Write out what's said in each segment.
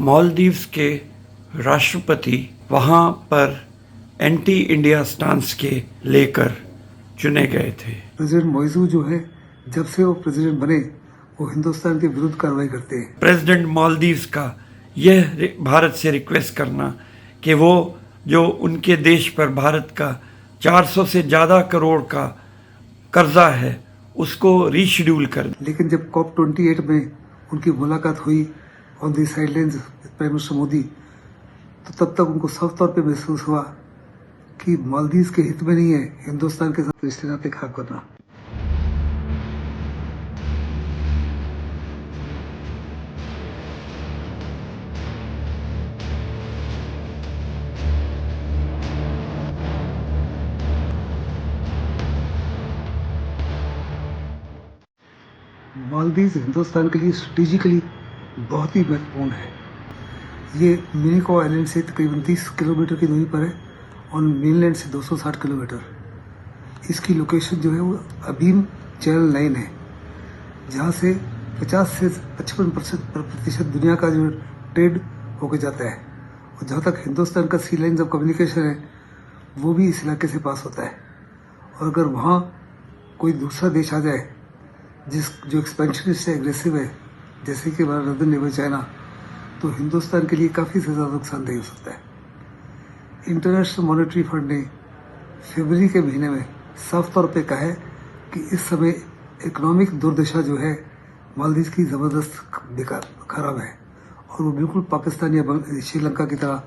मालदीव्स के राष्ट्रपति वहाँ पर एंटी इंडिया स्टांस के लेकर चुने गए थे। प्रेसिडेंट मोइजू जो है, जब से वो प्रेसिडेंट बने वो हिंदुस्तान के विरुद्ध कार्रवाई करते हैं। प्रेसिडेंट मालदीव्स का यह भारत से रिक्वेस्ट करना कि वो जो उनके देश पर भारत का 400 से ज़्यादा करोड़ का कर्जा है उसको रीशेड्यूल कर। लेकिन जब COP28 में उनकी मुलाकात हुई on the sidelines prime minister Modi, तो तब तक उनको साफ तौर पे महसूस हुआ कि मालदीव के हित में नहीं है हिंदुस्तान के साथ रिश्ते नाते खराब करना। मालदीव हिंदुस्तान के लिए स्ट्रेटेजिकली बहुत ही महत्वपूर्ण है। ये मिनिको आइलैंड से तकरीबन 30 किलोमीटर की दूरी पर है और मेनलैंड से 260 किलोमीटर। इसकी लोकेशन जो है वो अबीम चैनल 9 है, जहाँ से 50 से 55% दुनिया का जो ट्रेड होकर जाता है, और जहाँ तक हिंदुस्तान का सी लाइन्स ऑफ कम्युनिकेशन है वो भी इस इलाके से पास होता है। और अगर वहाँ कोई दूसरा देश आ जाए जो एक्सपेंशनिस्ट है, एग्रेसिव है, जैसे कि हमारा नॉर्दर्न नेबर चाइना, तो हिंदुस्तान के लिए काफ़ी ज़्यादा नुकसानदेह हो सकता है। इंटरनेशनल मॉनेटरी फंड ने फरवरी के महीने में साफ तौर पे कहा है कि इस समय इकोनॉमिक दुर्दशा जो है मालदीव की ज़बरदस्त बेकार खराब है और वो बिल्कुल पाकिस्तान या श्रीलंका की तरह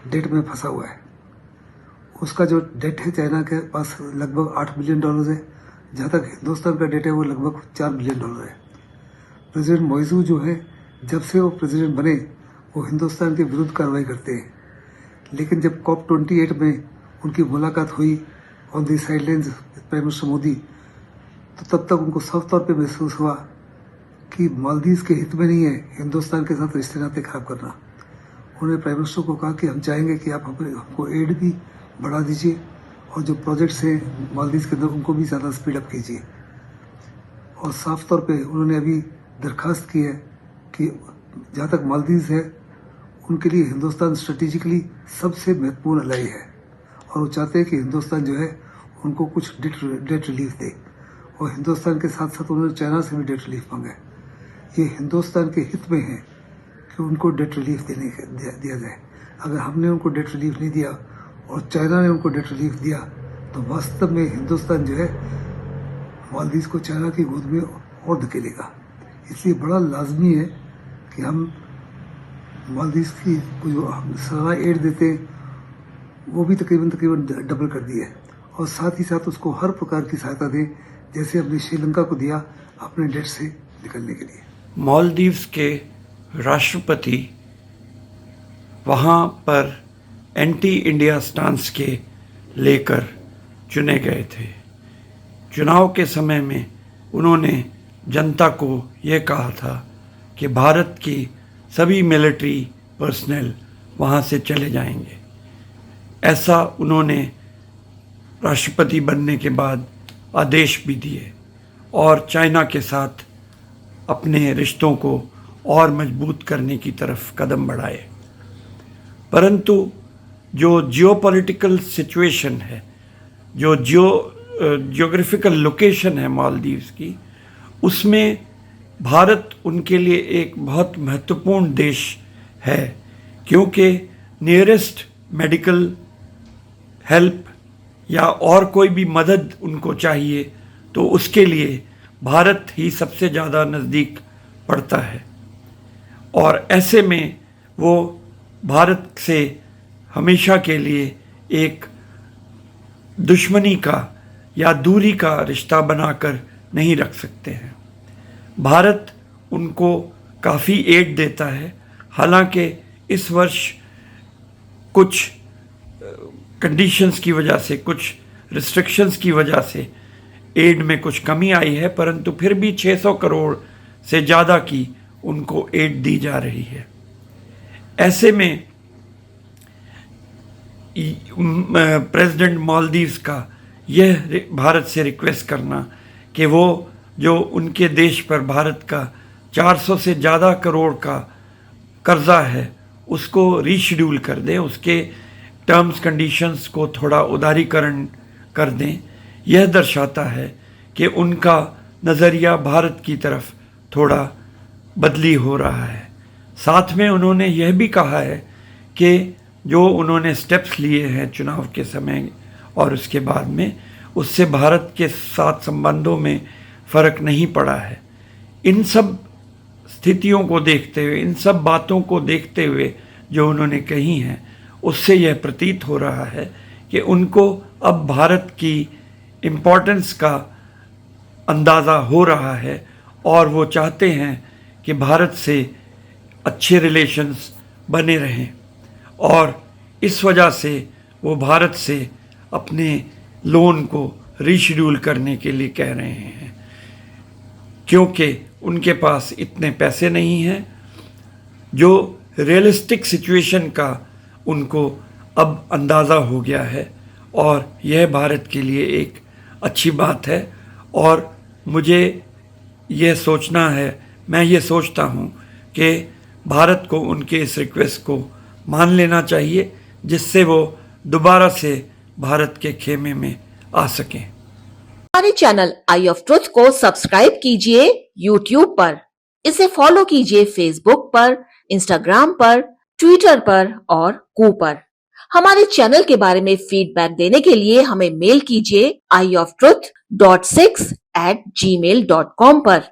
डेट में फंसा हुआ है। उसका जो डेट है चाइना के पास लगभग $8 बिलियन है, जहाँ तक हिंदुस्तान का डेट है वो लगभग $4 बिलियन है। प्रेसिडेंट मोइजू जो है, जब से वो प्रेसिडेंट बने वो हिंदुस्तान के विरुद्ध कार्रवाई करते हैं। लेकिन जब COP28 में उनकी मुलाकात हुई on the sidelines prime minister Modi, तो तब तक उनको साफ तौर पे महसूस हुआ कि मालदीव के हित में नहीं है हिंदुस्तान के साथ रिश्ते नाते खराब करना। उन्होंने प्राइम मिनिस्टर को कहा कि हम चाहेंगे कि आप हमको एड भी बढ़ा दीजिए और जो प्रोजेक्ट्स हैं मालदीव के अंदर उनको भी ज़्यादा स्पीड अप कीजिए। और साफ तौर पे उन्होंने अभी दरखास्त की है कि जहाँ तक मालदीव है उनके लिए हिंदुस्तान स्ट्रेटेजिकली सबसे महत्वपूर्ण अलाई है और वो चाहते हैं कि हिंदुस्तान जो है उनको कुछ डेट रिलीफ दे। और हिंदुस्तान के साथ साथ उन्होंने चाइना से भी डेट रिलीफ मांगा है। ये हिंदुस्तान के हित में है कि उनको डेट रिलीफ दिया जाए। अगर हमने उनको डेट रिलीफ नहीं दिया और चाइना ने उनको डेट रिलीफ दिया तो वास्तव में हिंदुस्तान जो है मालदीव को चाइना की गोद में और धकेलेगा। इसलिए बड़ा लाजमी है कि हम मालदीव की जो हम सारा एड देते हैं वो भी तकरीबन डबल कर दिए और साथ ही साथ उसको हर प्रकार की सहायता दें, जैसे हमने श्रीलंका को दिया अपने डेट से निकलने के लिए। मालदीव्स के राष्ट्रपति वहाँ पर एंटी इंडिया स्टांस के लेकर चुने गए थे। चुनाव के समय में उन्होंने जनता को ये कहा था कि भारत की सभी मिलिट्री पर्सनल वहाँ से चले जाएंगे। ऐसा उन्होंने राष्ट्रपति बनने के बाद आदेश भी दिए और चाइना के साथ अपने रिश्तों को और मजबूत करने की तरफ कदम बढ़ाए। परंतु जो जियोपॉलिटिकल सिचुएशन है, जो जियोग्राफिकल लोकेशन है मालदीव्स की, उसमें भारत उनके लिए एक बहुत महत्वपूर्ण देश है, क्योंकि नियरेस्ट मेडिकल हेल्प या और कोई भी मदद उनको चाहिए तो उसके लिए भारत ही सबसे ज़्यादा नज़दीक पड़ता है। और ऐसे में वो भारत से हमेशा के लिए एक दुश्मनी का या दूरी का रिश्ता बनाकर नहीं रख सकते हैं। भारत उनको काफ़ी एड देता है। हालांकि इस वर्ष कुछ कंडीशंस की वजह से, कुछ रिस्ट्रिक्शंस की वजह से एड में कुछ कमी आई है, परंतु फिर भी 600 करोड़ से ज़्यादा की उनको एड दी जा रही है। ऐसे में प्रेसिडेंट मालदीव्स का यह भारत से रिक्वेस्ट करना कि वो जो उनके देश पर भारत का 400 से ज़्यादा करोड़ का कर्जा है उसको रीशेड्यूल कर दें, उसके टर्म्स कंडीशंस को थोड़ा उदारीकरण कर दें। यह दर्शाता है कि उनका नज़रिया भारत की तरफ थोड़ा बदली हो रहा है। साथ में उन्होंने यह भी कहा है कि जो उन्होंने स्टेप्स लिए हैं चुनाव के समय और उसके बाद में, उससे भारत के साथ संबंधों में फ़र्क नहीं पड़ा है। इन सब स्थितियों को देखते हुए, इन सब बातों को देखते हुए जो उन्होंने कही हैं, उससे यह प्रतीत हो रहा है कि उनको अब भारत की इम्पोर्टेंस का अंदाज़ा हो रहा है और वो चाहते हैं कि भारत से अच्छे रिलेशंस बने रहें, और इस वजह से वो भारत से अपने लोन को रीशेड्यूल करने के लिए कह रहे हैं, क्योंकि उनके पास इतने पैसे नहीं हैं। जो रियलिस्टिक सिचुएशन का उनको अब अंदाज़ा हो गया है, और यह भारत के लिए एक अच्छी बात है। और मुझे यह सोचना है, मैं ये सोचता हूँ कि भारत को उनके इस रिक्वेस्ट को मान लेना चाहिए, जिससे वो दोबारा से भारत के खेमे में आ सकें। हमारे चैनल आई ऑफ ट्रुथ को सब्सक्राइब कीजिए YouTube पर, इसे फॉलो कीजिए Facebook पर, Instagram पर, Twitter पर और कू पर। हमारे चैनल के बारे में फीडबैक देने के लिए हमें मेल कीजिए ioftruth.6@gmail.com पर।